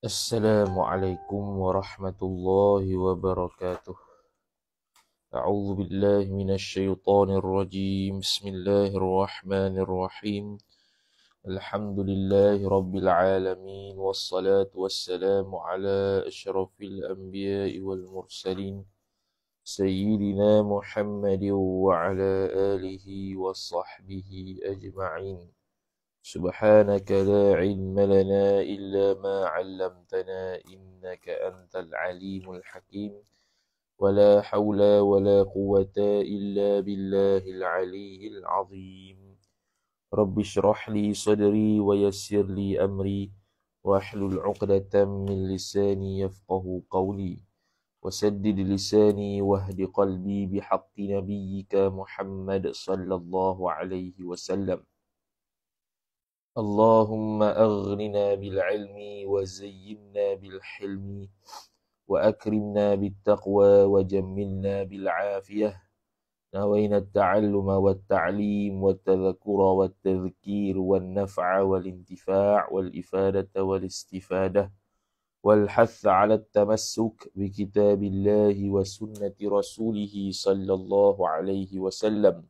Assalamualaikum warahmatullahi wabarakatuh. A'udzu billahi minasy syaithanir rajim. Bismillahirrahmanirrahim. Alhamdulillahi rabbil alamin wassalatu wassalamu ala asyrafil anbiya'i wal mursalin sayyidina Muhammadin wa ala alihi wa sahbihi ajma'in. سبحانك لا علم لنا إلا ما علمتنا إنك أنت العليم الحكيم ولا حول ولا قوة إلا بالله العلي العظيم رب اشرح لي صدري ويسر لي أمري واحلل عقدة من لساني يفقه قولي وسدد لساني واهد قلبي بحق نبيك محمد صلى الله عليه وسلم. اللهم أغننا بالعلم وزينا بالحلم وأكرمنا بالتقوى وجملنا بالعافية. نوينا التعلم والتعليم والتذكر والتذكير والنفع والانتفاع والإفادة والاستفادة والحث على التمسك بكتاب الله وسنة رسوله صلى الله عليه وسلم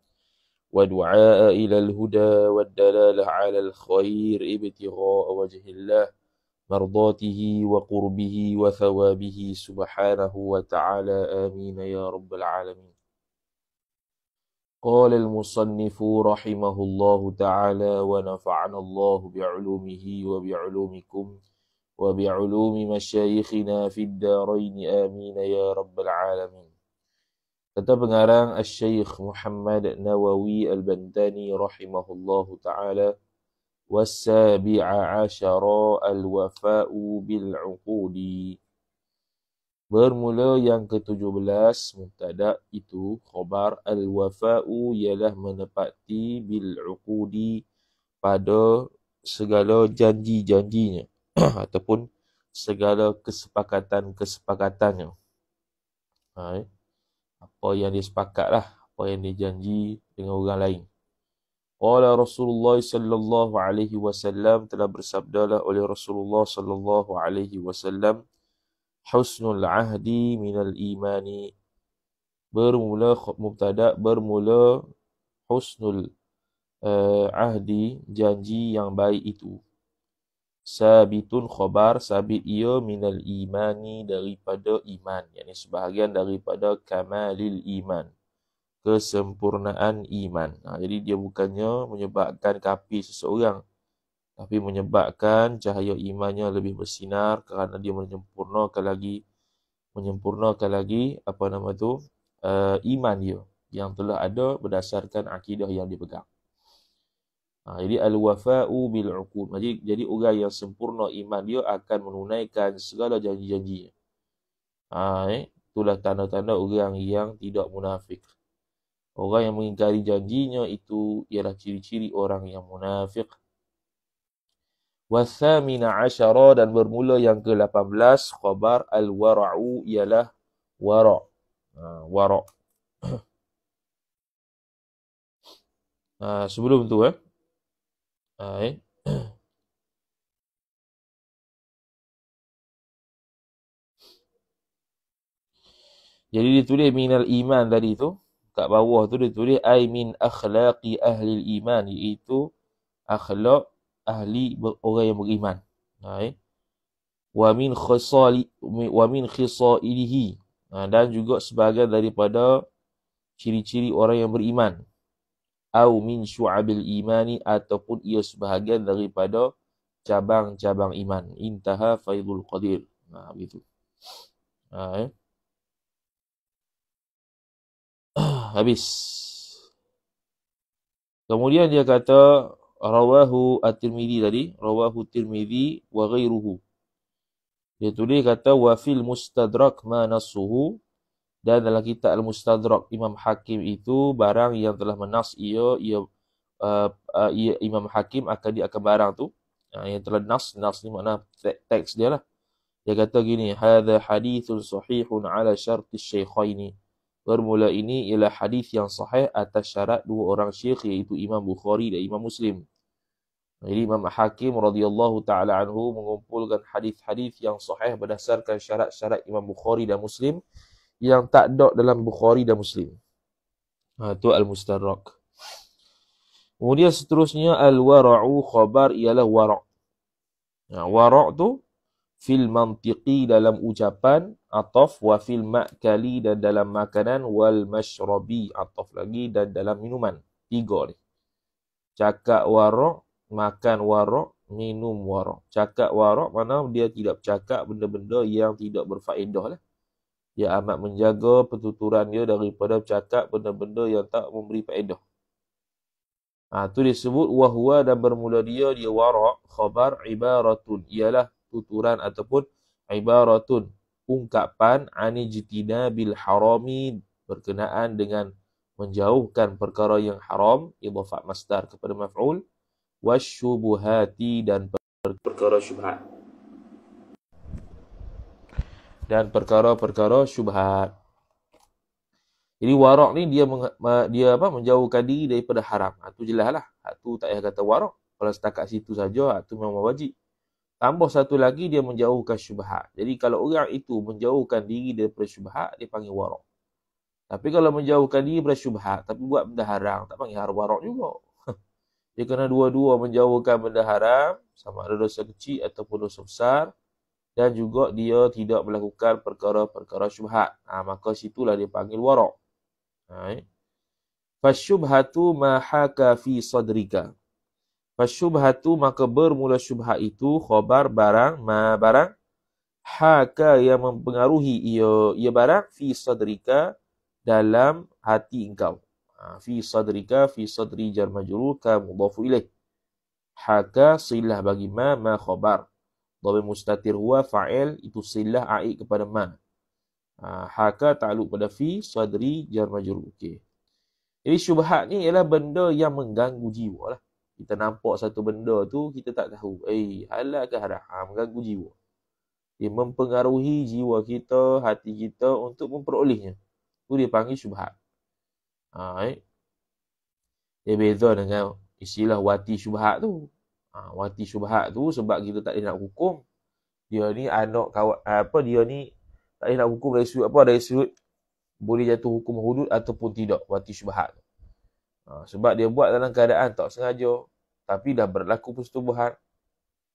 ودعاء إلى الهدى والدلالة على الخير ابتغاء وجه الله مرضاته وقربه وثوابه سبحانه وتعالى آمين يا رب العالمين. قال المصنف رحمه الله تعالى ونفعنا الله بعلومه وبعلومكم وبعلوم مشايخنا في الدارين آمين يا رب العالمين. Kata pengarang Asy-Syaikh Muhammad Nawawi Al-Bantani rahimahullahu ta'ala, was-sabi'a asyara al-wafa'u bil-'uqudi. Bermula yang ke-17, mubtada' itu khabar, al-wafa'u ialah menepati bil-'uqudi pada segala janji-janjinya ataupun segala kesepakatan-kesepakatannya. Apa yang dia sepakatlah, apa yang dia janji dengan orang lain. Qala Rasulullah sallallahu alaihi wasallam, telah bersabdalah oleh Rasulullah sallallahu alaihi wasallam, husnul ahdi minal imani. Bermula mubtada, bermula husnul ahdi, janji yang baik itu. Sabitun khabar, sabit ia minal imani, daripada iman, yakni sebahagian daripada kamalil iman, kesempurnaan iman. Jadi dia bukannya menyebabkan kafir seseorang, tapi menyebabkan cahaya imannya lebih bersinar kerana dia menyempurnakan lagi iman dia yang telah ada berdasarkan akidah yang dipegang. Jadi al-wafa'u bil-'uqud. Jadi orang yang sempurna iman dia akan menunaikan segala janji-janjinya. Itulah tanda-tanda orang yang tidak munafik. Orang yang mengingkari janjinya itu ialah ciri-ciri orang yang munafik. Wa-thamina asyara, dan bermula yang ke-18 khabar, al-wara'u ialah wara'. Wara'. Sebelum tu jadi ditulis minal iman tadi tu, kat bawah tu ditulis ay min akhlaqi ahli iman, iaitu akhlak ahli orang yang beriman. Wa min khisailihi, dan juga sebahagian daripada ciri-ciri orang yang beriman. Au min syu'abil imani, ataupun ia sebahagian daripada cabang-cabang iman. Intaha Faidul Qadir. Begitu. Habis. Kemudian dia kata rawahu at-Tirmidzi tadi, rawahu Tirmidzi wa ghairuhu. Dia tulis kata wa fil mustadrak ma nassuhu, dan dalam kitab Al-Mustadrak Imam Hakim itu barang yang telah menas ia Imam Hakim dia akan barang tu yang telah nas ni makna teks dia lah. Dia kata gini, hadza hadithun sahihun ala syartis syaikhaini. Bermula ini ialah hadis yang sahih atas syarat dua orang syekh, iaitu Imam Bukhari dan Imam Muslim. Jadi Imam Hakim radhiyallahu taala anhu mengumpulkan hadis-hadis yang sahih berdasarkan syarat-syarat Imam Bukhari dan Muslim yang tak ada dalam Bukhari dan Muslim. Itu Al-Mustadrak. Kemudian seterusnya al-wara'u, khabar ialah wara'. Wara' tu fil mantiqi dalam ucapan, ataf, wa fil ma'kali dan dalam makanan, wal mashrabi ataf lagi dan dalam minuman. 3 ni. Cakap wara', makan wara', minum wara'. Cakap wara' mana dia tidak bercakap benda-benda yang tidak berfaedah lah. Dia amat menjaga pertuturan dia daripada bercakap benda-benda yang tak memberi faedah. Tu disebut wahwa dan bermula dia wara', khabar ibaratun, ialah tuturan ataupun ibaratun, ungkapan anijtinabil harami, berkenaan dengan menjauhkan perkara yang haram, idhafah masdar kepada maf'ul, wasyubuhati dan perkara syubhat. Dan perkara-perkara syubhat. Jadi wara' ni dia menjauhkan diri daripada haram. Itu jelaslah. Itu tak payah kata wara'. Kalau setakat situ saja, itu memang wajib. Tambah satu lagi, dia menjauhkan syubhat. Jadi kalau orang itu menjauhkan diri daripada syubhat, dia panggil wara'. Tapi kalau menjauhkan diri daripada syubhat, tapi buat benda haram, tak panggil wara' juga. Dia kena dua-dua menjauhkan benda haram, sama ada dosa kecil ataupun dosa besar. Dan juga dia tidak melakukan perkara-perkara syubhat. Maka situlah dia panggil wara'. Fasyubhatu ma haka fi sadrika. Fasyubhatu maka bermula syubhat itu khabar barang, ma barang, haka yang mempengaruhi ia barang, fi sadrika dalam hati engkau. Fi sadrika, fi sadri jar majrur ka mudhafu ilaih. Haka silah bagi ma khabar. Dhamir mustatir huwa fa'il, itu silah aid kepada ma. Haka ta'alluq pada fi sadri jar majrur. Okey. Jadi syubhat ni ialah benda yang mengganggu jiwa lah. Kita nampak satu benda tu, kita tak tahu. Halal ke haram? Mengganggu jiwa. Dia mempengaruhi jiwa kita, hati kita untuk memperolehnya. Itu dia panggil syubhat. Dia beza dengan istilah wati syubhat tu. Wati syubhat tu sebab kita tak boleh nak hukum. Dia ni anak kawan, dia ni tak boleh nak hukum dari sudut dari sudut boleh jatuh hukum hudud ataupun tidak, wati syubhat. Sebab dia buat dalam keadaan tak sengaja, tapi dah berlaku persetubuhan.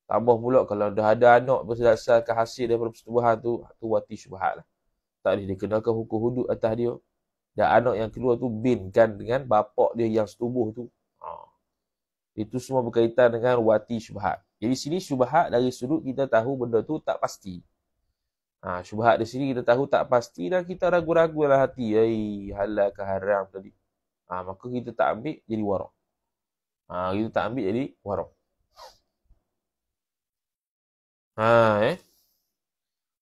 Tambah pula kalau dah ada anak berdasarkan hasil daripada persetubuhan tu wati syubhat lah. Tak boleh dikenakan hukum hudud atas dia. Dan anak yang kedua tu binkan dengan bapak dia yang setubuh tu. Itu semua berkaitan dengan wati syubhat. Jadi sini syubhat dari sudut kita tahu benda tu tak pasti. Syubhat di sini kita tahu tak pasti dan kita ragu-ragu dalam hati. Halal ke haram tadi. Maka kita tak ambil jadi wara'. Kita tak ambil jadi wara'.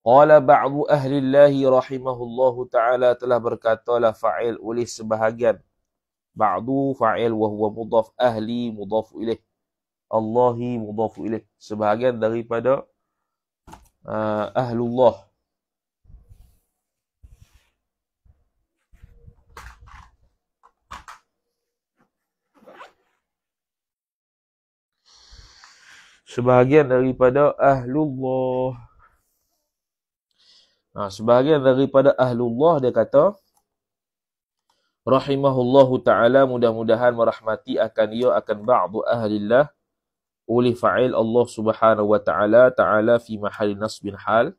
Qala ba'du ahlillahi rahimahullahu ta'ala, telah berkatalah fa'il oleh sebahagian. Ba'du fa'il wa huwa mudhaf, ahli mudhaf ilaih, Allahi mudhaf ilaih, sebahagian daripada ahlullah. Sebahagian daripada ahlullah. Sebahagian daripada ahlullah dia kata rahimahullahu ta'ala, mudah-mudahan merahmati akan ia, akan ba'du ahlillah, oleh fa'il Allah subhanahu wa ta'ala, ta'ala fi mahali nasbin hal.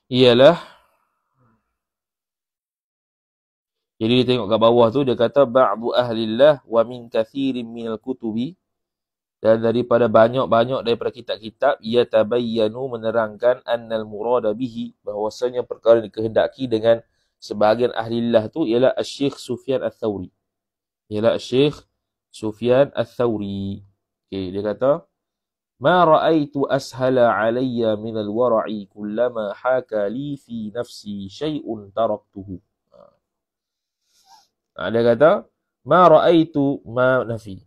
Ialah, jadi dia tengok kat bawah tu, dia kata ba'du ahlillah wa min kathirin minal kutubi, dan daripada banyak-banyak daripada kitab-kitab, ia tabayyanu, menerangkan annal murada bihi, bahawasanya perkara yang dikehendaki dengan sebahagian ahlillah tu ialah Syekh Sufyan Ats-Tsauri. Ialah Syekh Sufyan Ats-Tsauri. Okey, dia kata ma ra'aitu ashala alayya min al-wara'i kullama haka li fi nafsi syai'un taraktuhu. Dia kata ma ra'aitu, ma nafi.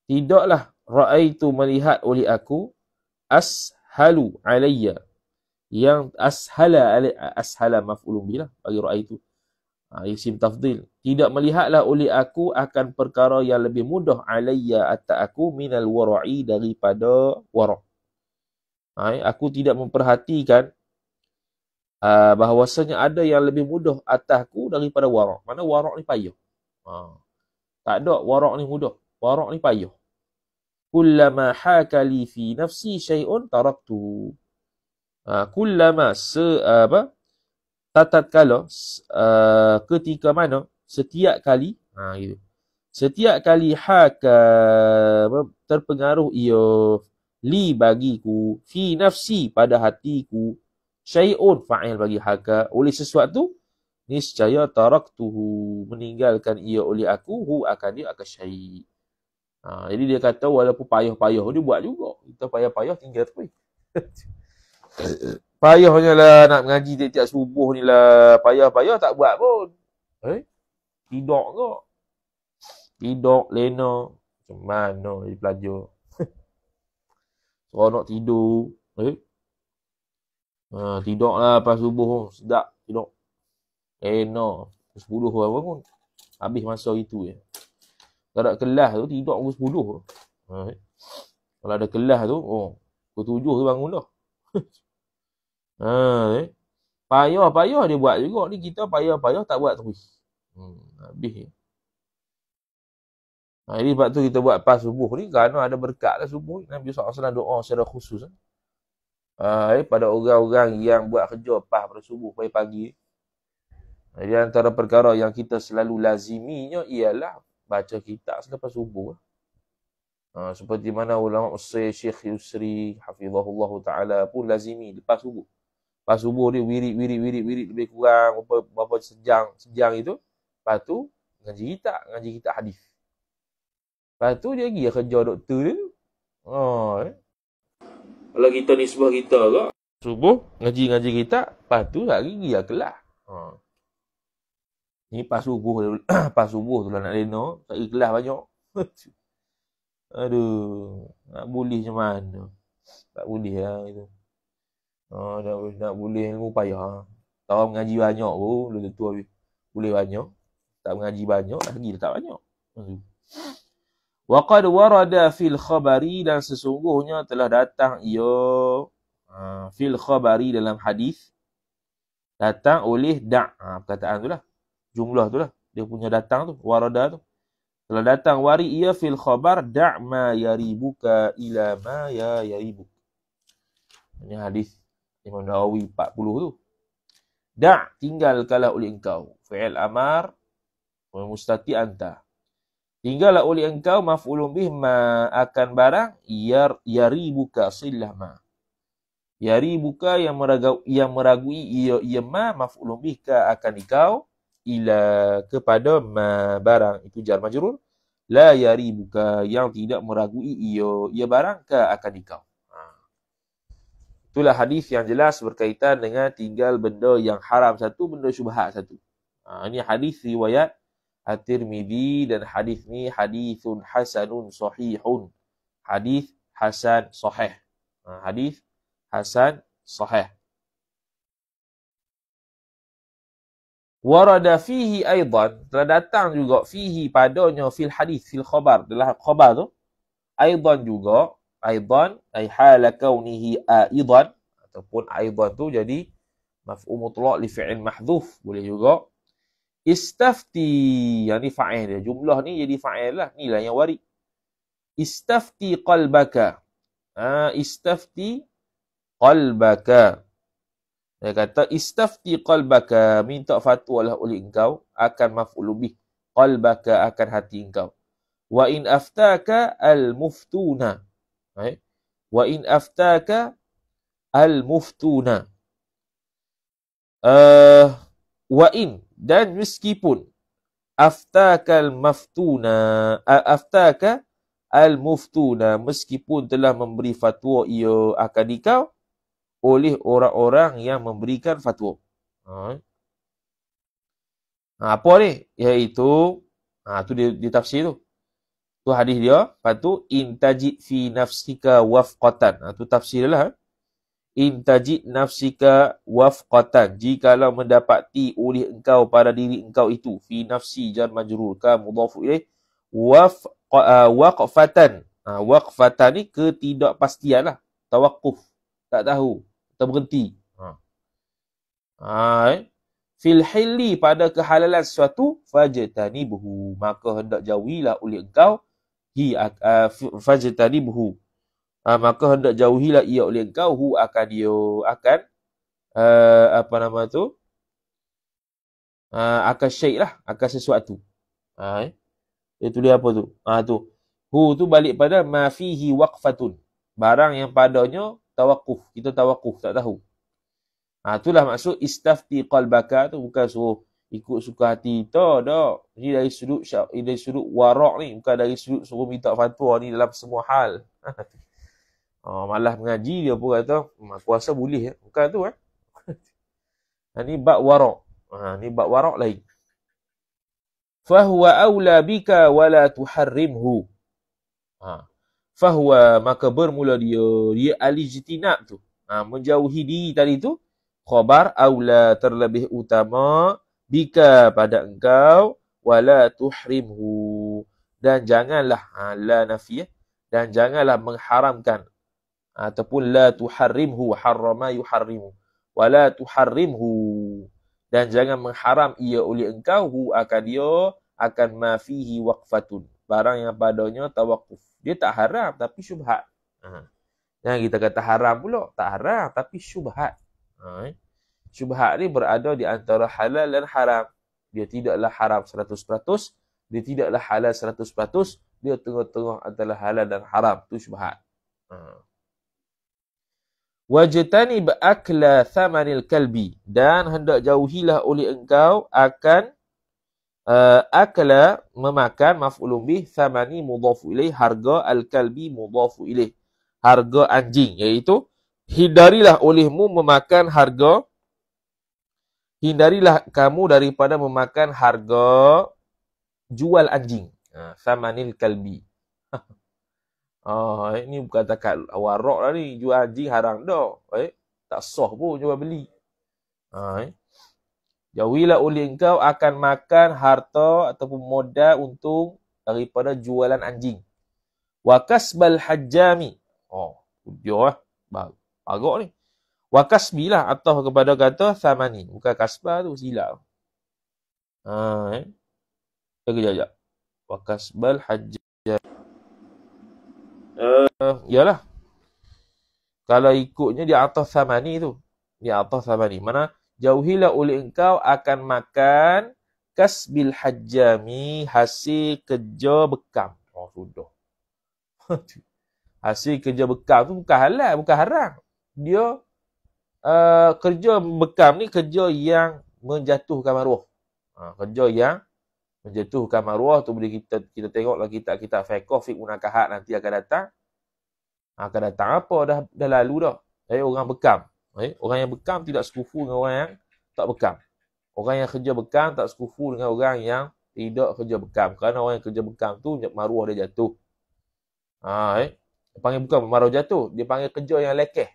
Tidaklah ra'aitu, melihat oleh aku, yashalu alayya, yang ashala maf'ulun bih lah bagi ra'aitu. Isim tafdil. Tidak melihatlah oleh aku akan perkara yang lebih mudah alayya atas aku minal wara'i, daripada wara'. Aku tidak memperhatikan bahawasanya ada yang lebih mudah atasku daripada wara'. Mana wara' ni payah. Tak ada wara' ni mudah. Wara' ni payah. Kullama hakali fi nafsi syai'un taraktuhu. Kullama tatkala, ketika mana, setiap kali, gitu. Setiap kali haka, terpengaruh ia, li bagiku, fi nafsi, pada hatiku, syai'un, fa'il bagi haka, oleh sesuatu, niscaya taraktuhu, meninggalkan ia oleh aku, hu akan dia akan syai'. Jadi dia kata walaupun payah-payah dia buat juga. Kita payah-payah tinggal tu. Payahnya lah nak mengaji tiap-tiap subuh ni lah. Payah-payah tak buat pun. Tidur ke? Tidur, lena. Macam mana dia belajar? Seronok tidur. Tidur lah lepas subuh. Sedap tidur. Lena. 10 orang bangun. Habis masa itu je. Kalau ada kelas tu, tidur pukul 10. Kalau ada kelas tu, pukul 7 tu bangun dah. Payah-payah dia buat juga. Ni kita payah-payah tak buat terus. Habis. Jadi sebab tu kita buat pas subuh ni, kerana ada berkat lah subuh. Nabi SAW doa secara khusus. Pada orang-orang yang buat kerja pas pada subuh, pagi-pagi. Jadi antara perkara yang kita selalu laziminya ialah baca kitab selepas subuh. Seperti mana ulama usul Syekh Yusri hafizahullah taala pun lazimi lepas subuh. Lepas subuh dia wirid lebih kurang berapa sejam itu. Lepas tu ngaji kitab hadis. Lepas tu dia pergi kerja doktor dia. Kalau kita nisbah kita ke subuh ngaji kitab, lepas tu lagi pergi kelas. Ni pas subuh tu lah nak lena, tak pergi kelas banyak. Aduh, nak boleh macam mana? Tak boleh lah itu. Nak boleh ilmu payah. Tahu mengaji banyak pun, belum tentu habis. Boleh banyak. Tak mengaji banyak, lagi tak banyak. Wa qad warada fil khabari, dan sesungguhnya telah datang ia fil khabari dalam hadis. Datang oleh perkataan tu lah. Jumlah tu lah. Dia punya datang tu. Warada tu. Telah datang wari ia fil khabar da' ma yaribuka ila ma yaribuk. Ini hadis Imam Nawawi 40 tu. Da' tinggalkanlah oleh engkau. Fi'il amar mustati anta. Tinggallah oleh engkau maf'ulun bih ma akan barang yaribuka sillah ma. Yaribuka yang meragui ia ma maf'ulun bih ka akan engkau. Ila kepada ma barang itu jar majrur, la yaribuka yang tidak meragui ia barang ka akan dikau. Itulah hadis yang jelas berkaitan dengan tinggal benda yang haram satu, benda syubhat satu. Ini hadis riwayat At-Tirmidzi, dan hadis ni hadisun hasanun sahihun. Hadis hasan sahih. Hadis hasan sahih. Warada fihi aidan, telah datang juga fihi padanya fil hadis fil khabar, dalam khabar tu aidan juga, aidan ay hala kaunihi aidan, ataupun aidan tu jadi maf'ul mutlaq li fi'il mahdhuf, boleh juga istafti, yang ni fa'il dia, jumlah ni jadi fa'il lah, ni lah yang warid. Istafti qalbaka, istafti qalbaka. Dia kata istafti qalbaka, minta fatwa lah oleh engkau, akan maf'ul bih, qalbaka akan hati engkau. Wa in aftaka al-muftuna. Wa in aftaka al-muftuna. Wa in, dan meskipun aftaka al-muftuna, aftaka al-muftuna, meskipun telah memberi fatwa ia akan dikau oleh orang-orang yang memberikan fatwa. Apa ni? Iaitu, tu dia tafsir tu. Tu hadis dia. Lepas tu, in tajid fi nafsika wafqatan. Tu tafsir dia lah. intajid nafsika wafqatan, jikalau mendapati oleh engkau pada diri engkau itu, fi nafsi jar majrur ka mudhafu ilaih, waqfatan. Waqfatan ni ketidakpastian lah, tawakuf, tak tahu, terberhenti. Fil hilli, pada kehalalan sesuatu, fajtanibuhu, maka hendak jauhilah oleh engkau, fajtanibuhu, maka hendak jauhilah ia oleh engkau, akan dia, akan akan syai' lah, akan sesuatu. Dia tulis apa tu? Tu balik pada ma fihi waqfatun, barang yang padanya tawakuf, kita tawakuf, tak tahu. Itulah maksud istafti qalbaka tu, bukan suruh ikut suka hati kita dah. Ini dari sudut warak ni, bukan dari sudut suruh minta fatwa ni dalam semua hal. Malah mengaji dia pun kata puasa boleh, bukan tu ni bab warak. Ni bab warak lain. Fahuwa aula bika wala tuharrimhu. Fahuwa, maka bermula dia alijtinab tu, menjauhi diri tadi tu, khabar aula, terlebih utama, bika, pada engkau, wala tuhrimhu, dan janganlah, la nafiyah, dan janganlah mengharamkan, ataupun la tuharrimhu, harrama yuharrimu, wala tuharrimhu, dan jangan mengharam ia oleh engkau, akan dia, akan ma fihi waqfatun, barang yang padanya tawakuf. Dia tak haram tapi syubhat. Jangan kita kata haram pula, tak haram tapi syubhat. Syubhat ni berada di antara halal dan haram. Dia tidaklah haram 100%, dia tidaklah halal 100%, dia tengah-tengah antara halal dan haram. Itu syubhat. Wajtanib akla thamanil kalbi, dan hendak jauhilah oleh engkau akan akla, memakan, maf'ulun bih, thamani mudhafu ilaih, harga, al-kalbi mudhafu ilaih, harga anjing, iaitu hindarilah olehmu memakan harga, hindarilah kamu daripada memakan harga jual anjing, thamanil kalbi. Ini bukan takat warak lah ni, jual anjing haram dah. Tak sah pun jual beli. Jauhilah oleh engkau akan makan harta ataupun modal untung daripada jualan anjing. Wa kasbal hajjami. Dia agak ni. Wa kasbi lah, atau kepada kata thamani. Bukan kasbah tu, silap. Sekejap. Wa kasbal hajjami. Yalah. Kalau ikutnya di atas thamani tu. Di atas thamani. Mana? Jauhilah oleh engkau akan makan kasbil hajjami, hasil kerja bekam. Sudah. Hasil kerja bekam tu bukan halal, bukan haram. Dia kerja bekam ni kerja yang menjatuhkan maruah. Kerja yang menjatuhkan maruah tu boleh kita tengoklah kitab fiqh nakahat nanti akan datang. Akan datang apa dah lalu dah. Orang bekam. Orang yang bekam tidak sekufu dengan orang yang tak bekam. Orang yang kerja bekam tak sekufu dengan orang yang tidak kerja bekam. Kerana orang yang kerja bekam tu maruah dia jatuh. Dia panggil bukan maruah jatuh. Dia panggil kerja yang lekeh.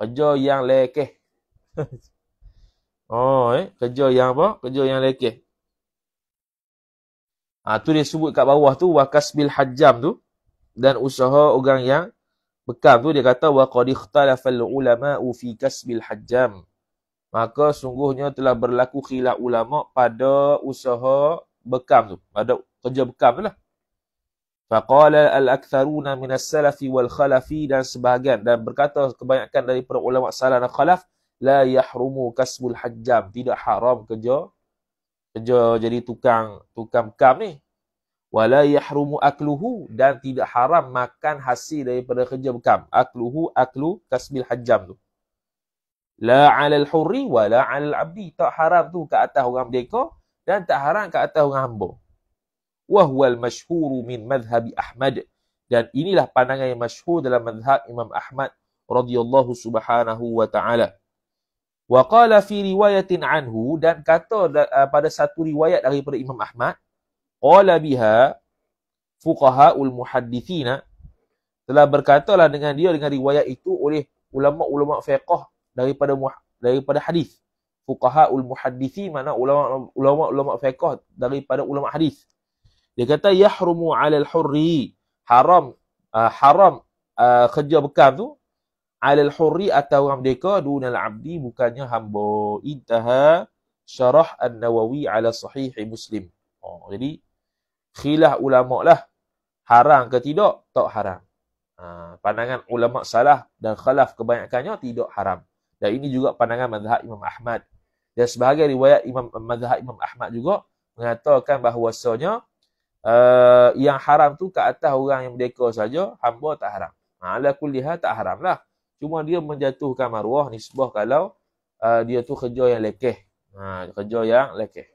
Kerja yang lekeh. Kerja yang apa? Kerja yang lekeh. Tu dia sebut kat bawah tu, wakasbil hajjam tu. Dan usaha orang yang bekam tu, dia kata wa qad ikhtalafal ulama'u fi kasbil hajjam, maka sungguhnya telah berlaku khilaf ulama pada usaha bekam tu, pada kerja bekam tu lah. Faqala al-aktsaruna minas salafi wal khalafi, dan sebahagian dan berkata kebanyakan daripada ulama salaf dan khalaf, la yahrumu kasbul hajjam, tidak haram kerja jadi tukang bekam ni. Wala yahrumu akluhu, dan tidak haram makan hasil daripada kerja bekam. Akluhu, aklu kasbil hajjam tu. La 'alal hurri wala 'alal 'abdi, tak haram tu ke atas orang merdeka dan tak haram ke atas orang hamba. Wa huwal masyhuru min madhhabi Ahmad, dan inilah pandangan yang masyhur dalam mazhab Imam Ahmad radhiyallahu subhanahu wa ta'ala. Wa qala fi riwayatin anhu, dan kata pada satu riwayat daripada Imam Ahmad, qala biha fuqaha'ul muhaddithina, telah berkatalah dengan riwayat itu oleh ulama-ulama fiqh daripada hadis. Fuqahaul muhadditsi, mana ulama fiqh daripada ulama hadis. Dia kata yahrumu 'alal hurri, haram kerja bekam tu 'alal hurri atas orang merdeka, dunal abdi, bukannya hamba. Intaha syarah An-Nawawi 'ala sahih Muslim. Jadi khilaf ulama lah, haram ke tidak? Tak haram. Pandangan ulama salah dan khalaf kebanyakannya tidak haram. Dan ini juga pandangan mazhab Imam Ahmad. Dan sebahagian riwayat mazhab Imam Ahmad juga mengatakan bahawasanya yang haram tu ke atas orang yang merdeka saja, hamba tak haram. Ala kulli hal tak haram lah. Cuma dia menjatuhkan maruah nisbah kalau dia tu kerja yang lekeh. Kerja yang lekeh.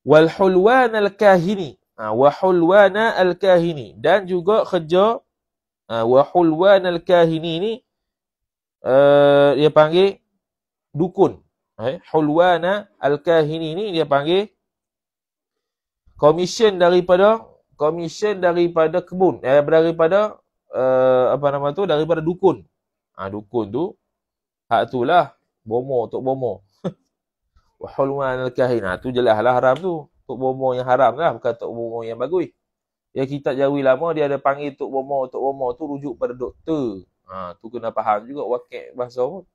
Wal hulwan al-kahini. Wa hulwana al-kahini. Dan juga kerja wa hulwan al-kahini ni dia panggil dukun. Hulwana al-kahini ni dia panggil komisen daripada kebun, daripada daripada dukun. Dukun tu hak itulah bomo, tok bomo. Wa hulwan al-kahin. Tu jelaslah haram tu. Tok bomo yang haram lah, bukan tok bomo yang bagus. Ya, kitab Jawi lama dia ada panggil tok bomo tu rujuk pada doktor. Tu kena faham juga wakil bahasa pun.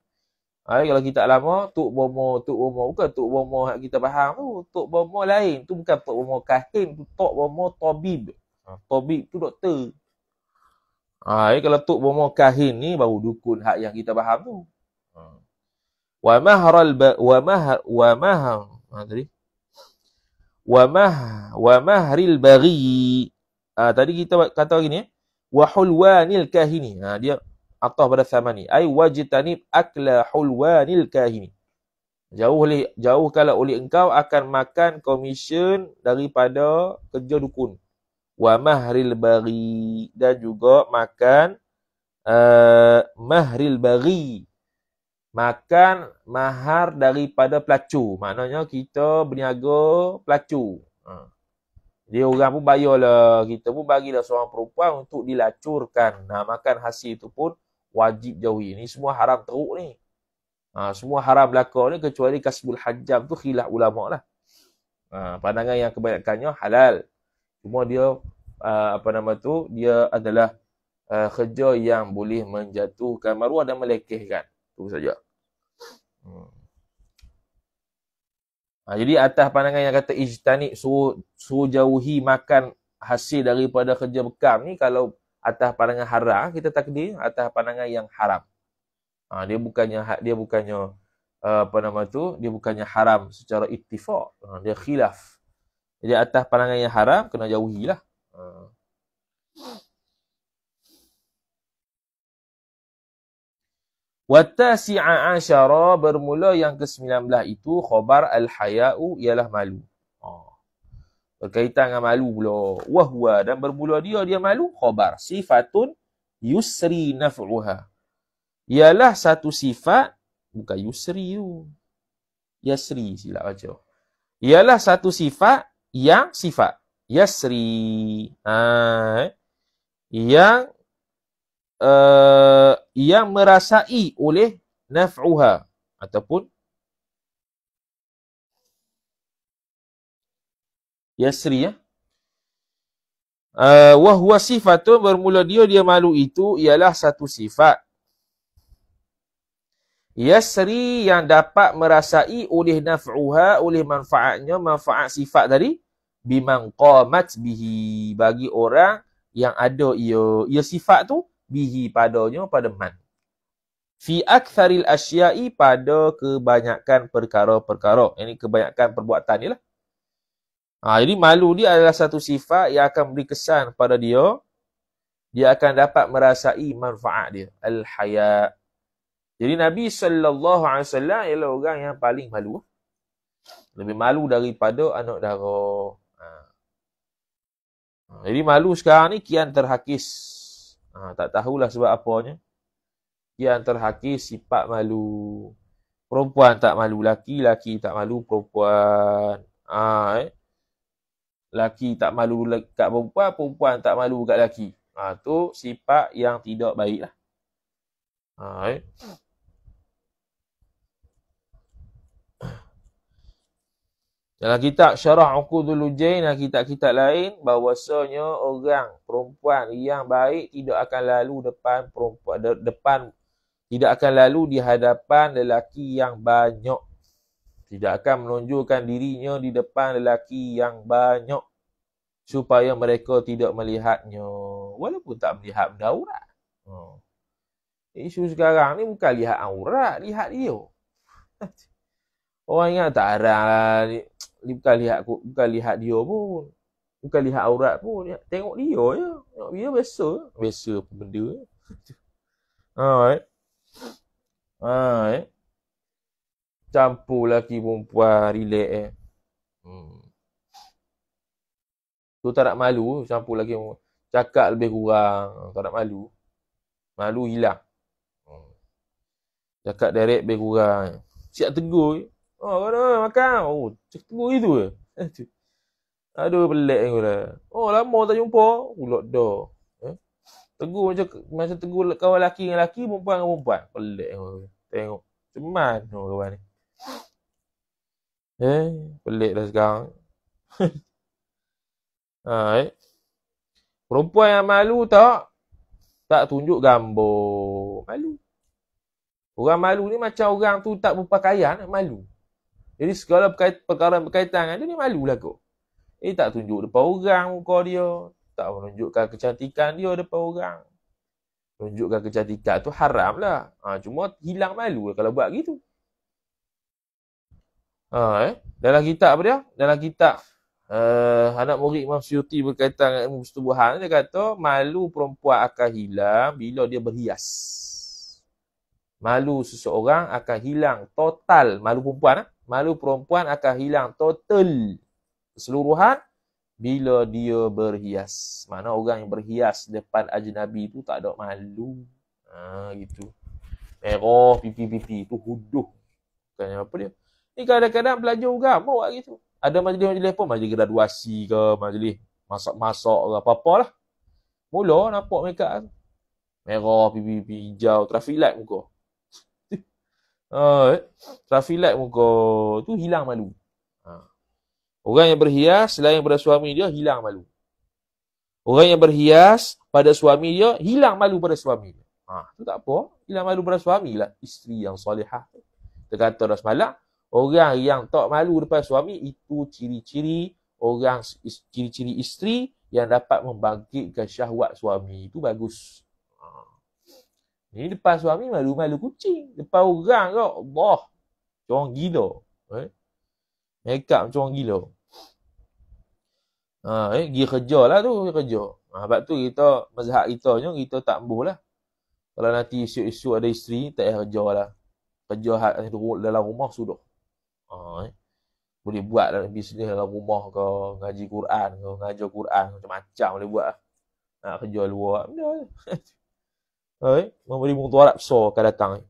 Kalau kita lama, tok bomo bukan tok bomo yang kita faham tu. Tok bomo lain. Tu bukan tok bomo kahin, tu tok bomo tabib. Tabib tu doktor. Kalau tok bomo kahin ni baru dukun hak yang kita faham tu. Wa mahril baghi. Tadi kita kata gini, wa hulwanil kahini. Dia atah pada samani. Ai wajtanib akla hulwanil kahini. Jauh kalau oleh engkau akan makan komisen daripada kerja dukun. Wa mahril baghi. Dan juga makan mahril baghi. Makan mahar daripada pelacur. Maknanya kita berniaga pelacur. Dia orang pun bayarlah. Kita pun bagilah seorang perempuan untuk dilacurkan. Makan hasil itu pun wajib jauhi. Ini semua haram teruk ni. Semua haram belaka ni kecuali kasbul hajjam tu khilaf ulama lah. Pandangan yang kebanyakannya halal. Cuma dia dia adalah kerja yang boleh menjatuhkan maruah dan melekehkan. Itu saja. Jadi atas pandangan yang kata ijtanib, suruh jauhi makan hasil daripada kerja bekam ni, kalau atas pandangan haram, kita takdir atas pandangan yang haram. Dia bukannya haram secara ittifaq. Dia khilaf. Jadi atas pandangan yang haram kena jauhilah. Wattasi'a asyara, bermula yang ke-19 itu khabar al-haya'u ialah malu. Berkaitan dengan malu pula. Wahwa, dan bermula dia malu, khabar sifatun yusri naf'uha. Ialah satu sifat, bukan yusri tu. Yasri silap baca. Ialah satu sifat yang sifat. Yasri. Yang merasai oleh naf'uha ataupun yasri wa huwa sifatun, bermula dia malu itu ialah satu sifat yasri yang dapat merasai oleh naf'uha, oleh manfaatnya, manfaat sifat tadi, biman qamat bihi, bagi orang yang ada ia sifat tu, bihi padanya, pada man. Fi aktsaril asya'i, pada kebanyakan perkara-perkara. Ini kebanyakan perbuatan ni lah. Jadi malu dia adalah satu sifat yang akan beri kesan pada dia. Dia akan dapat merasai manfaat dia. Al-haya. Jadi Nabi SAW ialah orang yang paling malu. Lebih malu daripada anak dara. Jadi malu sekarang ni kian terhakis. Tak tahulah sebab apanya. Kian terhakis sifat malu. Perempuan tak malu laki, laki tak malu perempuan. Laki tak malu kat perempuan, perempuan tak malu kat laki. Tu sifat yang tidak baik lah. Ha, Dalam kitab Syarah Uqudul Lujain dan kitab-kitab lain, bahawasanya orang perempuan yang baik tidak akan lalu depan perempuan, tidak akan lalu di hadapan lelaki yang banyak. Tidak akan menunjukkan dirinya di depan lelaki yang banyak supaya mereka tidak melihatnya. Walaupun tak melihat benda aurat. Isu sekarang ni bukan lihat aurat, lihat dia. Orang ingat tak arang lah. Ni bukan lihat dia pun. Bukan lihat aurat pun. Tengok dia je. Tengok dia biasa. Biasa apa benda. Campur lelaki perempuan, relax Tu tak nak malu, campur lelaki perempuan. Cakap lebih kurang, tak nak malu. Malu hilang. Cakap direct lebih kurang. Siap tegur. Kau makan. Tegur itu ke? Aduh, pelik aku lah. Lama tak jumpa. Ulok dah. Tegur macam tegur kawan lelaki dengan lelaki, perempuan dengan perempuan. Pelik aku. Tengok. Macam mana kawan ni? Pelik dah sekarang. Perempuan yang malu tak tunjuk gambar. Malu. Orang malu ni macam orang tu tak berpakaian, malu. Jadi segala perkara berkaitan dengan dia ni malulah kot. Tak tunjuk depan orang muka dia. Tak menunjukkan kecantikan dia depan orang. Tunjukkan kecantikan tu haram lah. Cuma hilang malu lah kalau buat gitu. Dalam kitab apa dia? Dalam kitab anak murid Imam Suyuti berkaitan dengan persetubuhan, dia kata malu perempuan akan hilang bila dia berhias. Malu seseorang akan hilang total. Malu perempuan akan hilang total keseluruhan bila dia berhias. Mana orang yang berhias depan ajnabi tu tak ada malu. Gitu. Merah pipi-pipi tu huduh. Bukannya apa dia? Ni kadang-kadang belajar agama buat gitu. Ada majlis-majlis pun, majlis graduasi ke, majlis masak-masak ke, apa-apalah. Mula nampak mereka merah pipi-pipi hijau, traffic light muka. Traffic light muka tu hilang malu. Orang yang berhias selain pada suami dia hilang malu. Orang yang berhias pada suami dia hilang malu pada suami dia. Tu tak apa, hilang malu pada suami lah. Isteri yang solehah. Kita kata dah semalam, orang yang tak malu depan suami itu ciri-ciri orang, ciri-ciri isteri yang dapat membangkitkan syahwat suami. Itu bagus. Ni depan suami malu-malu kucing. Depan orang kau, Allah. Macam orang gila. Make up macam orang gila. Pergi kerja lah tu. Sebab tu kita, mazhab kita tak embuh lah. Kalau nanti isu-isu ada isteri, tak payah kerja lah. Kerja dalam rumah sudah. Boleh buat dalam bisnes dalam rumah ke, ngaji Quran ke, ngajar Quran, macam-macam boleh buat lah. Nak kerja luar, benda lah. Memberi muktawarat besar akan datang.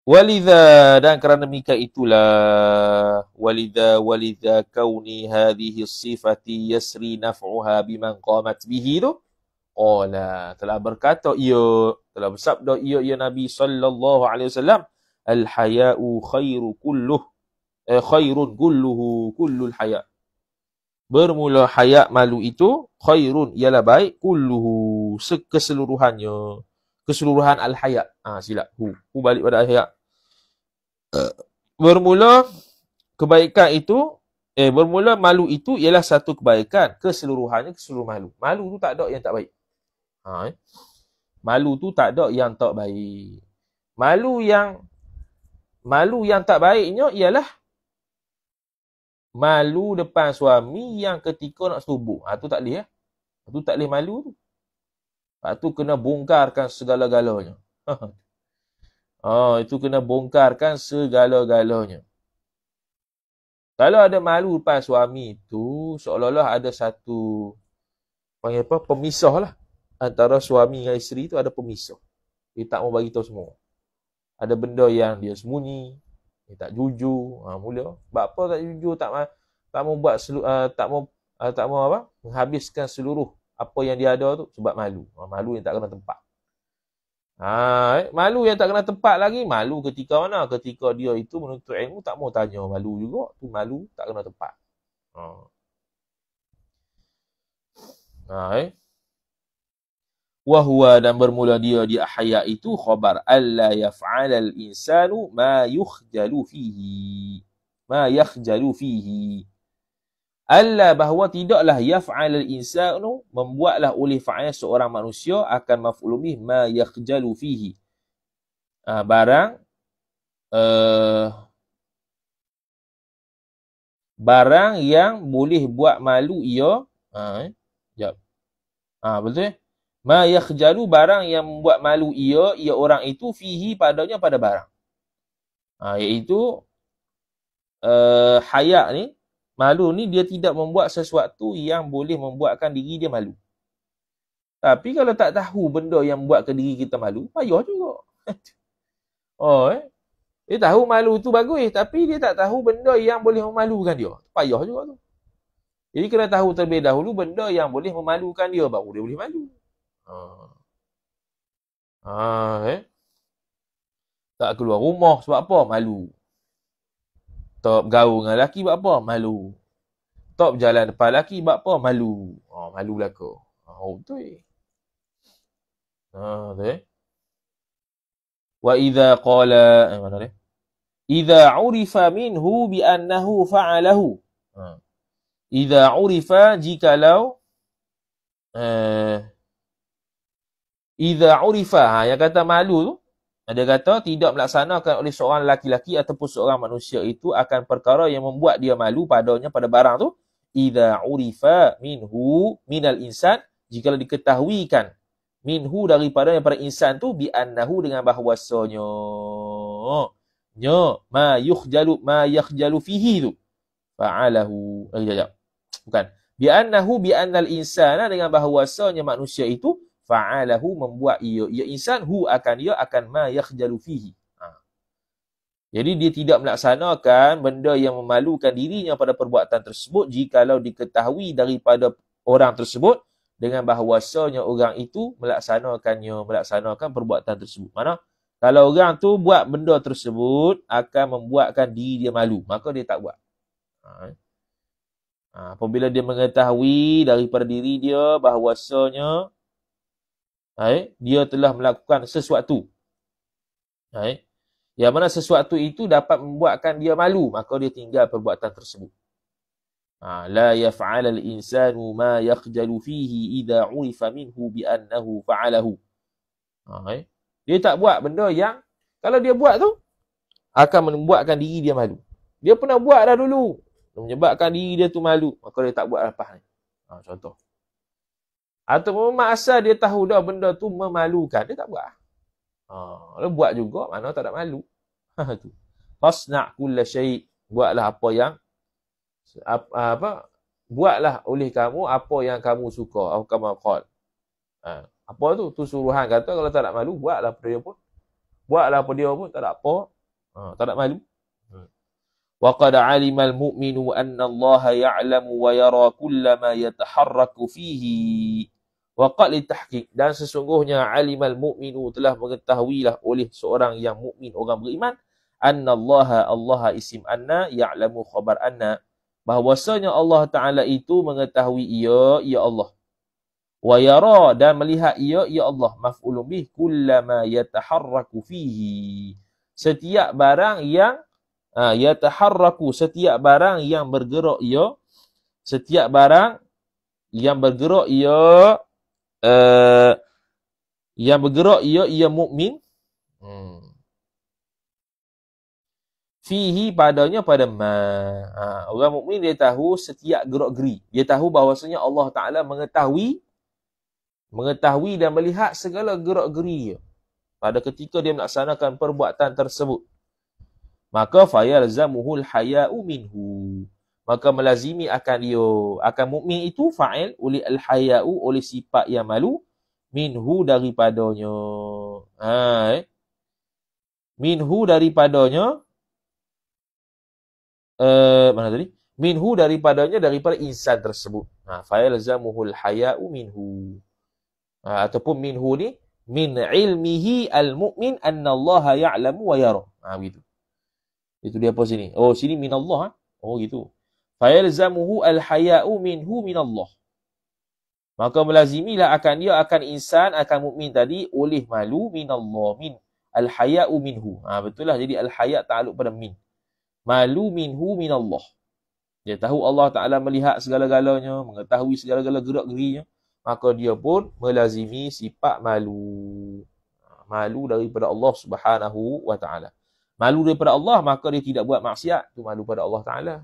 Walidha, dan kerana demikian itulah walidha kauni hadhihi sifati yasri naf'uha biman qamat bihi tu. Telah berkata telah bersabda ya Nabi sallallahu alaihi wasallam, al haya'u khairun kullul haya'. Bermula haya' malu itu khairun ialah baik, kulluhu keseluruhan al haya'. Silap. Hu balik pada haya'. Bermula kebaikan itu bermula malu itu ialah satu kebaikan, keseluruhannya keseluruh malu. Malu tu tak ada yang tak baik. Malu tu tak ada yang tak baik. Malu yang tak baiknya ialah malu depan suami yang ketika nak setubuh. Tu tak boleh. Tu tak boleh malu tu. Tu kena bongkarkan segala-galanya. Itu kena bongkarkan segala-galanya. Kalau ada malu depan suami tu, seolah-olah ada satu pemisah lah. Antara suami dengan isteri tu ada pemisah. Dia tak mau bagi tahu semua. Ada benda yang dia sembunyi, dia tak jujur. Mula. Sebab apa tak jujur, tak mau buat tak mau tak mau apa? Menghabiskan seluruh apa yang dia ada tu sebab malu. Malu yang tak kena tempat. Malu yang tak kena tempat lagi, malu ketika mana? Ketika dia itu menuntut ilmu tak mau tanya, malu juga. Tu malu tak kena tempat. Wahwa, dan bermula dia di ahya itu khabar alla yaf'alal insanu ma yukhjalu fihi. Ma yakhjalu fihi. Alla, bahawa tidaklah yaf'alal insanu, membuatlah oleh fa'il seorang manusia akan maf'ul bih ma yakhjalu fihi. Barang yang boleh buat malu ia. Sekejap. Betul? Ma yakhjalu, barang yang membuat malu ia orang itu fihi, padanya pada barang. Iaitu haya ni, malu ni dia tidak membuat sesuatu yang boleh membuatkan diri dia malu. Tapi kalau tak tahu benda yang membuatkan diri kita malu, payah juga. Dia tahu malu tu bagus, tapi dia tak tahu benda yang boleh memalukan dia. Payah juga tu. Jadi kena tahu terlebih dahulu benda yang boleh memalukan dia, baru dia boleh malu. Tak keluar rumah sebab apa? Malu. Tak bergaul dengan lelaki buat apa? Malu. Tak berjalan depan lelaki buat apa? Malu. Malu belaka. Betul. Betul. Wa idza qala, mana dia? Idza urifa minhu bi annahu fa'alahu. Idza urifa, jikalau idza urifa, yang kata malu tu, dia kata tidak melaksanakan oleh seorang lelaki-lelaki ataupun seorang manusia itu akan perkara yang membuat dia malu padanya pada barang tu. Idza urifa minhu minal insan, jikalau diketahuikan minhu daripada insan tu bi annahu, dengan bahawasanya ma yakhjalu fihi tu fa'alahu. Bukan. Bi annahu bi annal insana, dengan bahawasanya manusia itu fa'alahu, membuat ia insan ia akan ma yakhjalu fihi. Jadi dia tidak melaksanakan benda yang memalukan dirinya pada perbuatan tersebut jikalau diketahui daripada orang tersebut dengan bahawasanya orang itu melaksanakan perbuatan tersebut. Mana kalau orang tu buat benda tersebut akan membuatkan diri dia malu, maka dia tak buat. Apabila dia mengetahui daripada diri dia bahawasanya dia telah melakukan sesuatu, yang mana sesuatu itu dapat membuatkan dia malu, maka dia tinggal perbuatan tersebut. La yaf'alal insanu ma yakhjalu fihi idza urifa minhu bi annahu fa'alahu. Dia tak buat benda yang kalau dia buat tu akan membuatkan diri dia malu. Dia pernah buat dah dulu, menyebabkan diri dia tu malu, maka dia tak buat lepas ni. Contoh. Atau memang asal dia tahu dah benda tu memalukan, dia tak buat. Dia buat juga, mana tak ada malu. Tu. Fasna' kulla syai', buatlah apa yang buatlah oleh kamu apa yang kamu suka. Atau kamu qal. Apa tu? Tu suruhan kata kalau tak ada malu, buatlah apa dia pun. Buatlah apa dia pun, tak ada apa. Tak ada malu. Wa qad 'alimal mu'minu anna Allah ya'lamu wa yara kullama yataharraku fihi. Wa qad litahqiq, dan sesungguhnya 'alimal mu'minu, telah mengetahuilah oleh seorang yang mukmin, orang beriman, anna Allah isim anna, ya'lamu khabar anna, bahwasanya Allah Ta'ala itu mengetahui ia Allah. Wa yara, dan melihat ia Allah, maf'ulun bih, kullama yataharraku fihi, setiap barang yang yataharraku, setiap barang yang bergerak ia, setiap barang yang bergerak ia, ia mukmin, fihi, padanya, pada orang mukmin dia tahu setiap gerak-geri. Dia tahu bahawasanya Allah Ta'ala mengetahui dan melihat segala gerak-geri pada ketika dia melaksanakan perbuatan tersebut. Maka fayalzamuhul haya'u minhu, maka melazimi akan mukmin itu fa'il oleh al-haya'u, oleh sifat yang malu, minhu, daripadanya. Minhu, daripadanya. Mana tadi? Minhu daripadanya, daripada insan tersebut. Fayalzamuhul haya'u minhu. Ataupun minhu ni, min ilmihi al-mu'min anna Allah ya'lamu wa yara. Begitu. Itu dia apa sini? Oh, sini min Allah. Oh, gitu. Fayalzamuhu al-haya'u minhu min Allah. Maka melazimilah akan dia, akan insan, akan mukmin tadi, oleh malu min Allah. Min al-haya'u minhu. Betul lah. Jadi al-haya' ta'aluk pada min. Malu minhu min Allah. Dia tahu Allah Ta'ala melihat segala-galanya, mengetahui segala-gala gerak-gerinya. Maka dia pun melazimi sifat malu. Malu daripada Allah Subhanahu wa Ta'ala. Malu daripada Allah, maka dia tidak buat maksiat. Itu malu pada Allah Ta'ala.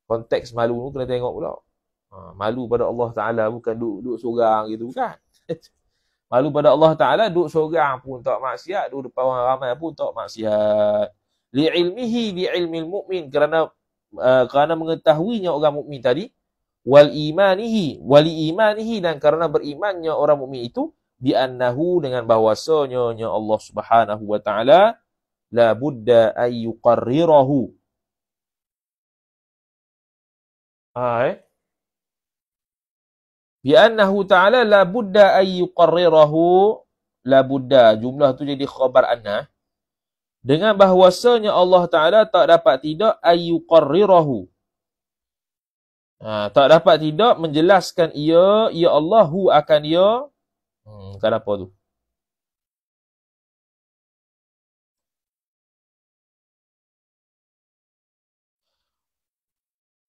Konteks malu tu kena tengok pula. Malu pada Allah Ta'ala bukan duduk seorang gitu, bukan. Malu pada Allah Ta'ala duduk seorang pun tak maksiat, duduk depan orang ramai pun tak maksiat. Li'ilmihi, li'ilmil mu'min, kerana mengetahuinya orang mukmin tadi, wal imanihi, dan kerana berimannya orang mukmin itu, bi annahu, dengan bahwasanya Allah Subhanahu wa Ta'ala la budda ay yuqarrirahu. Bi annahu ta'ala la budda ay yuqarrirahu. La budda, jumlah tu jadi khabar anna. Dengan bahwasanya Allah Ta'ala tak dapat tidak ay yuqarrirahu. Tak dapat tidak menjelaskan ia, ya Allahu akan ia. Kenapa tu?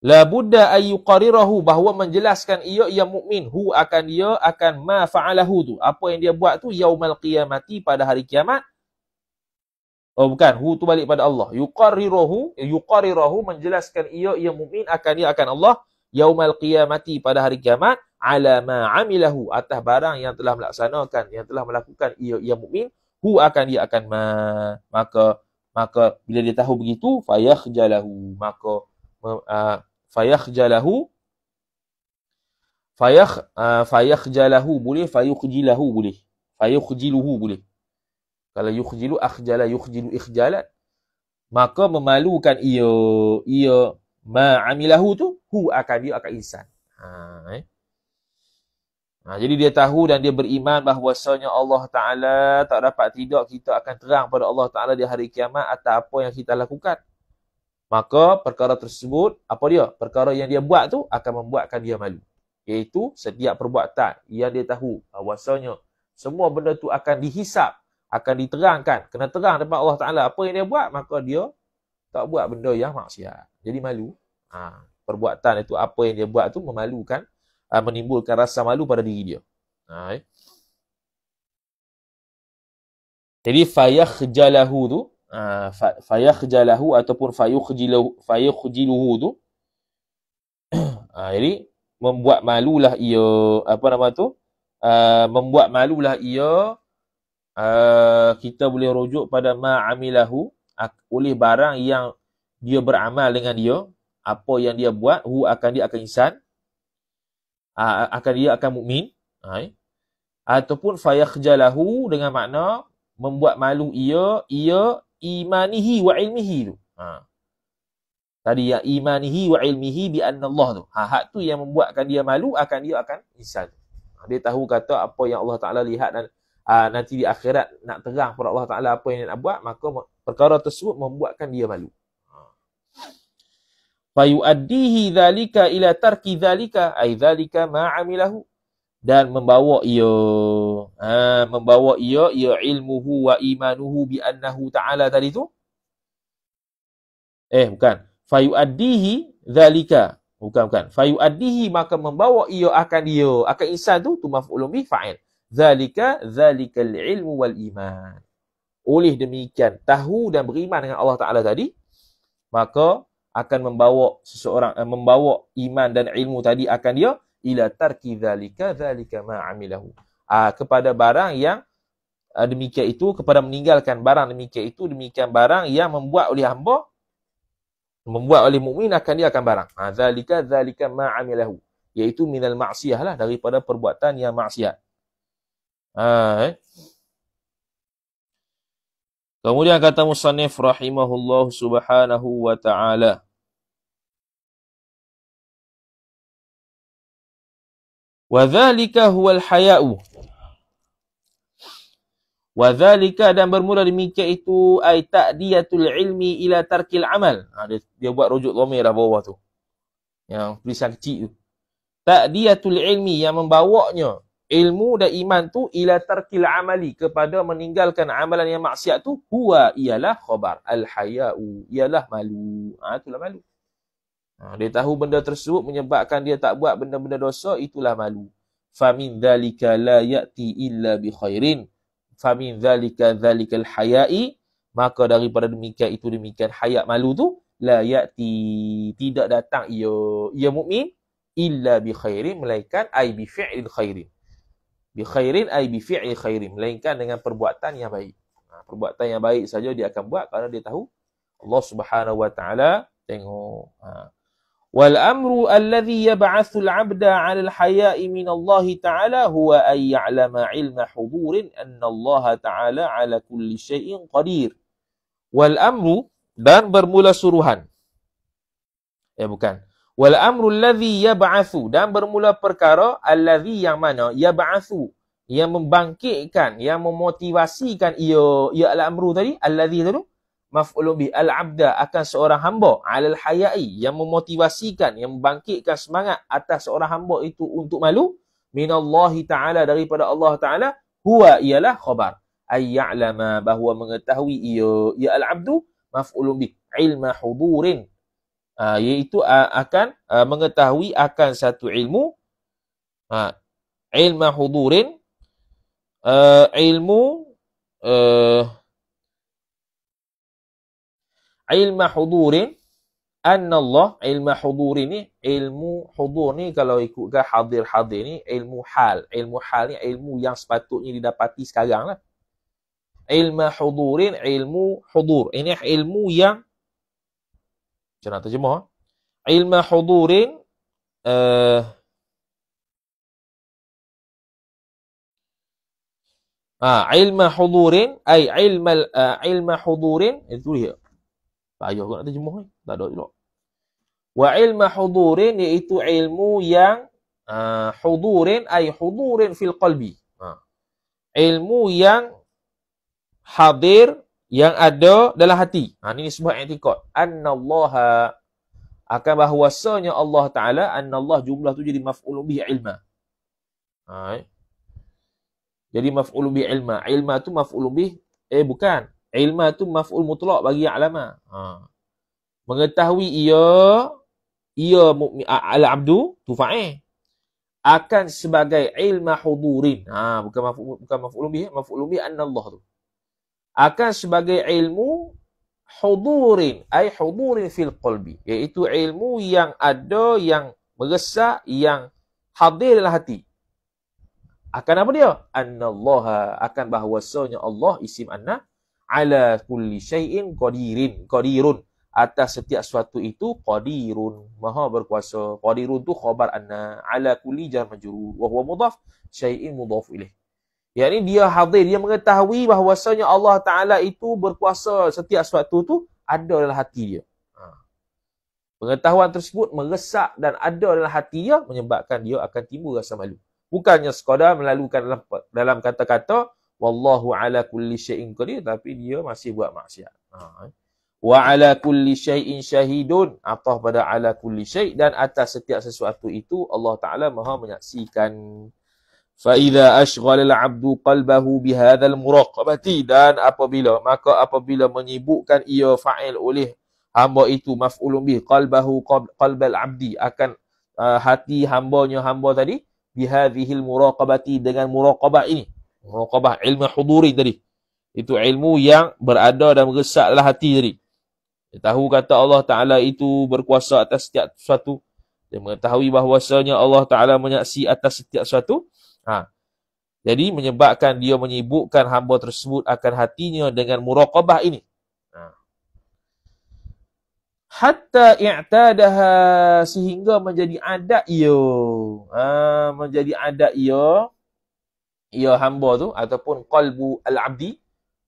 La budda ay yuqarrirahu, bahawa menjelaskan ia mukmin, hu akan dia, akan ma fa'alahu tu, apa yang dia buat tu, yaumal qiyamati, pada hari kiamat. Oh bukan, hu tu balik pada Allah. Yuqarrirahu, menjelaskan ia mukmin, akan dia, akan Allah, yaumal qiyamati, pada hari kiamat, ala ma amilahu, atas barang yang telah melaksanakan, yang telah melakukan ia mukmin, hu akan dia, akan ma. Maka bila dia tahu begitu, fayakhjalahu, maka fayakhjalahu boleh, fayukhjilahu boleh, fayukhjiluhu boleh. Kalau yukhjilu akhjala, yukhjilu ikhjalan, maka memalukan ia ma amilahu tu, hu akan dia, akan insan. Jadi dia tahu dan dia beriman bahawasanya Allah Ta'ala tak dapat tidak kita akan terang pada Allah Ta'ala di hari kiamat atas apa yang kita lakukan. Maka perkara tersebut, apa dia? Perkara yang dia buat tu akan membuatkan dia malu. Iaitu setiap perbuatan yang dia tahu bahawasanya semua benda tu akan dihisap, akan diterangkan, kena terang depan Allah Ta'ala apa yang dia buat, maka dia tak buat benda yang maksiat. Jadi malu. Perbuatan itu, apa yang dia buat tu memalukan, menimbulkan rasa malu pada diri dia. Jadi fayakhjalahu tu, fayakhjalahu ataupun fayukhjiluhu tu, jadi membuat malulah ia, apa nama tu, membuat malulah ia, kita boleh rujuk pada ma'amilahu, oleh barang yang dia beramal dengan dia, apa yang dia buat, hu akan dia, akan insan, akan dia, akan mukmin. Ataupun fayakhjalahu dengan makna membuat malu ia imanihi wa ilmihi tu. Tadi yang imanihi wa ilmihi bi anna Allah tu. Hak tu yang membuatkan dia malu, akan dia, akan insan. Dia tahu kata apa yang Allah Ta'ala lihat, dan nanti di akhirat nak terang kepada Allah Ta'ala apa yang dia nak buat, maka perkara tersebut membuatkan dia malu. Fayuaddihi dhalika ila tarki dhalika, ay dhalika ma'amilahu, dan membawa ia ilmuhu wa imanuhu bi annahu ta'ala tadi tu. Bukan. Fayuaddihi dhalika. Bukan. Fayuaddihi, maka membawa ia, akan dia, akan insan tu maf'ulun bih fa'il. Dhalikal ilmu wal iman. Oleh demikian, tahu dan beriman dengan Allah Ta'ala tadi, maka akan membawa seseorang, membawa iman dan ilmu tadi akan dia, ila tarki dhalika ma'amilahu. Kepada barang yang demikian itu, kepada meninggalkan barang demikian itu, demikian barang yang membuat oleh hamba, membuat oleh mukmin, akan dia, akan barang. Dhalika ma'amilahu. Iaitu minal ma'siyah lah, daripada perbuatan yang maksiat. Kemudian kata musannif rahimahullah subhanahu wa ta'ala, Wa dzalika huwal haya'u. Wa dzalika, dan bermula demikian itu ai ta'diyatul ilmi ila tarkil amal. Dia buat rujuk dhamir dah bawah tu. Yang tulisan kecil tu. Ta'diyatul ilmi, yang membawanya ilmu dan iman tu ila tarkil amali, kepada meninggalkan amalan yang maksiat tu, huwa ialah khabar. Al haya'u ialah malu. Itulah malu. Dia tahu benda tersebut menyebabkan dia tak buat benda-benda dosa, itulah malu. Famin dzalika la ya'ti illa bi khairin. Famin dzalika dzalikal haya'i, maka daripada demikian haya malu tu, la ya'ti, tidak datang ia mukmin, illa bi khairin, melainkan ai bi fi'il khairin. Bi khairin ai bi fi'il khairin, melainkan dengan perbuatan yang baik. Perbuatan yang baik saja dia akan buat kerana dia tahu Allah Subhanahu wa taala tengok. Wal amru alladhi yab'athu al-'abda 'ala al-haya'i min Allah ta'ala huwa ay ya'lama 'ilma hudurin anna Allah ta'ala 'ala kulli syai'in qadir. Wal amru, dan bermula suruhan. Bukan. Wal amru alladhi yab'athu, dan bermula perkara alladhi, yang mana yab'athu, yang membangkitkan, yang memotivasikan ia al-amru tadi, alladhi tu maf'ulun bih, al-'abda, akan seorang hamba, 'alal haya'i, yang memotivasikan, yang membangkitkan semangat atas seorang hamba itu untuk malu, minallahi ta'ala, daripada Allah ta'ala, huwa ialah khabar. Ay ya'lama, bahawa mengetahui ia al-'abdu, maf'ulun bih, ilma hudurin, iaitu akan mengetahui akan satu ilmu, ilma hudurin, ilma hudurin, anna Allah, ilma hudurin ni, ilmu hudur ni kalau ikutkan hadir-hadir ni, ilmu hal ni ilmu yang sepatutnya didapati sekarang lah. Ilma hudurin, ilmu hudur, ini ilmu yang, macam nak terjemah, ilma hudurin, ilma hudurin, ay ilma hudurin, itu dia. Payah kau nak terjemah ni. Tak ada juga. Wa ilma hudurin, iaitu ilmu yang hudurin, ay hudurin fil qalbi. Ilmu yang hadir, yang ada dalam hati. Ini sebuah i'tiqad. Annallaha, akan bahawasanya Allah Ta'ala, annallah jumlah tu jadi maf'ulun bihi ilma. Jadi maf'ulun bihi ilma. Ilma tu maf'ulun bihi, bukan. Ilma tu maf'ul mutlaq bagi ya'lama. Mengetahui ia al-'abdu tu fa'il. Akan sebagai ilma hudurin. Bukan maf'ul bihi, maf'ul bihi annallah tu. Akan sebagai ilmu hudurin, ay hudurin fil qalbi, iaitu ilmu yang ada, yang meresap, yang hadir dalam hati. Akan apa dia? Annallaha, akan bahawasanya Allah, isim anna, ala kulli syai'in qadirun, atas setiap sesuatu itu qadirun, maha berkuasa. Qadirun tu khabar anna, ala kulli jar majrur, wa huwa mudhaf, syai'in mudhaf ilaih. Yakni dia hadir, dia mengetahui bahawasanya Allah Ta'ala itu berkuasa, setiap sesuatu tu ada dalam hati dia. Pengetahuan tersebut meresap dan ada dalam hati dia, menyebabkan dia akan timbul rasa malu. Bukannya sekadar melalukan dalam kata-kata wallahu ala kulli syai'in qadir, tapi dia masih buat maksiat. Wa ala kulli syai'in syahidun, atah pada ala kulli syai', dan atas setiap sesuatu itu Allah Ta'ala maha menyaksikan. Fa idza ashghala al-'abdu qalbahu bihadzal muraqabati, dan apabila menyibukkan ia fa'il oleh hamba itu, maf'ulun bih, qalbahu qalbal 'abdi, akan hati hamba tadi, bihadzihil muraqabati, dengan muraqabah ini. Muraqabah ilmu huduri tadi, itu ilmu yang berada dan meresap dalam hati tadi. Dia tahu kata Allah Ta'ala itu berkuasa atas setiap sesuatu. Dia mengetahui bahawasanya Allah Ta'ala menyaksi atas setiap sesuatu. Jadi menyebabkan dia menyibukkan hamba tersebut akan hatinya dengan muraqabah ini. Hatta i'tadaha, sehingga menjadi adat ia. Menjadi adat ia hamba tu, ataupun qalbu al-'abdi,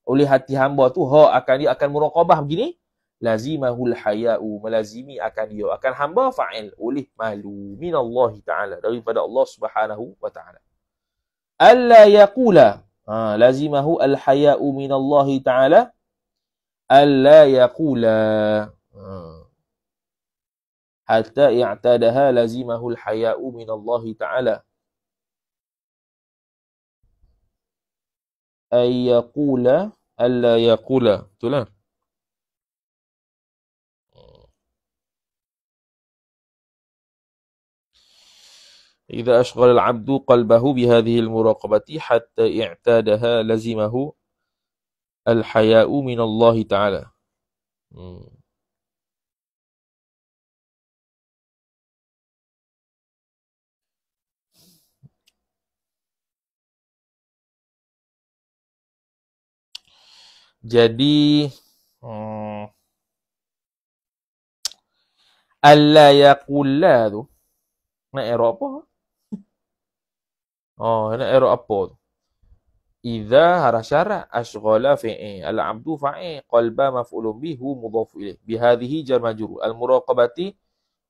oleh hati hamba tu, dia akan muraqabah begini. lazimahul haya'u, melazimi akan dia, akan hamba fa'il oleh malu, minallahi ta'ala, daripada Allah Subhanahu wa ta'ala. Alla yaqula, lazimahu al-haya'u minallahi ta'ala, alla yaqula, hatta i'tadaha lazimahu al-haya'u minallahi ta'ala. Ay yaqula, alla yaqula, betul lah. إذا أشغل العبد قلبه بهذه المراقبة حتى اعتادها لزمه الحياء من الله تعالى. Jadi alla yaqula tu nak error apa? Nak error apa tu? Idza harah syarat ashghala fi'il al-'abdu fa'il qalba maf'ulun bihi mudhaf ilaih bi hadhihi jar majrur al-muraqabati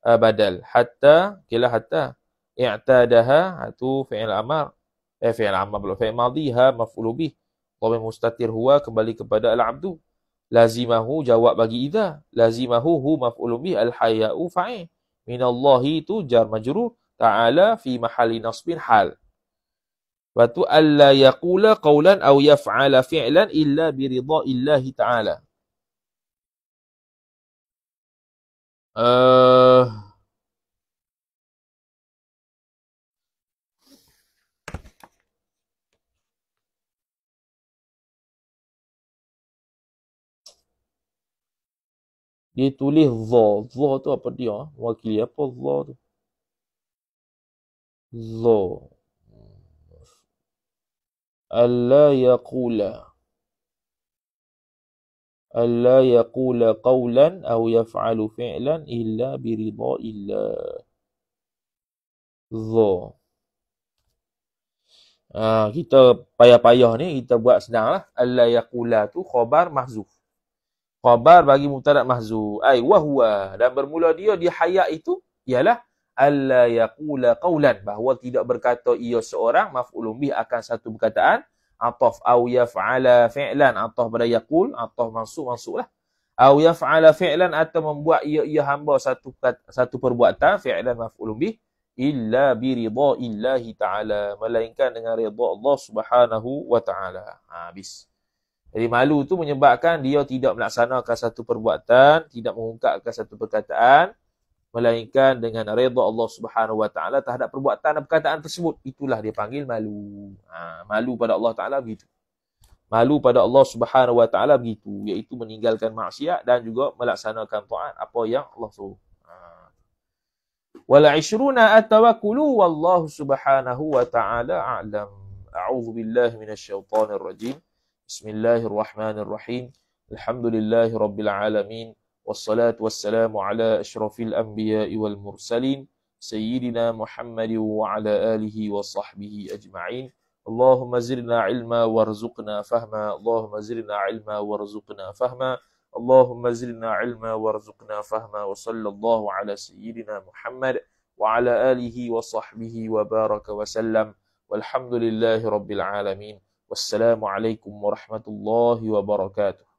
badal hatta kila hatta i'tadaha tu fi'il amar fi'il amar pula fi'il madhi ha maf'ul bih dhamir mustatir huwa kembali kepada al-'abdu lazimahu jawab bagi idza lazimahu hu maf'ul bih al-haya'u fa'il minallahi tu jar majrur ta'ala fi mahalli nasbin hal. Lepas tu, alla yaqula qawlan aw yaf'ala fi'lan illa biridha illahi ta'ala. Dia tulis dha. Dha tu apa dia? Mewakili apa dha tu? Dha. Alla yaqula qawlan aw yaf'alu fi'lan illa biridha illah. Dha. Kita payah-payah ni kita buat senang lah. Alla yaqula tu khabar mahzuf. Khabar bagi mubtada mahzuf. Ai wa huwa, dan bermula dia di hayat itu ialah alla yaqula qawlan, bahawa tidak berkata ia seorang maf'ulun bih akan satu perkataan, ataf au yaf'ala fi'lan, ataf pada yaqul, ataf mansub lah. Au yaf'ala fi'lan, atau membuat ia hamba satu perbuatan, fi'lan maf'ulun bih, illa biridha illahi ta'ala, melainkan dengan redha Allah Subhanahu wa ta'ala. Habis. Jadi malu tu menyebabkan dia tidak melaksanakan satu perbuatan, tidak mengungkapkan satu perkataan, melainkan dengan redha Allah Subhanahu wa ta'ala terhadap perbuatan dan perkataan tersebut. Itulah dia panggil malu. Malu pada Allah Ta'ala begitu. Malu pada Allah Subhanahu wa ta'ala begitu, iaitu meninggalkan maksiat dan juga melaksanakan taat apa yang Allah suruh. Wal 'ishruna at-tawakkulu wallahu subhanahu wa ta'ala a'lam. A'udzu billahi minasy syaithanir rajim. Bismillahirrahmanirrahim. Alhamdulillahi rabbil alamin. والصلاة والسلام على أشرف الأنبياء والمرسلين سيدنا محمد وعلى آله وصحبه أجمعين. اللهم زدنا علما وارزقنا فهما. اللهم زدنا علما وارزقنا فهما. اللهم زدنا علما وارزقنا فهما. وصلى الله على سيدنا محمد وعلى آله وصحبه وبارك وسلم. والحمد لله رب العالمين. والسلام عليكم ورحمة الله وبركاته.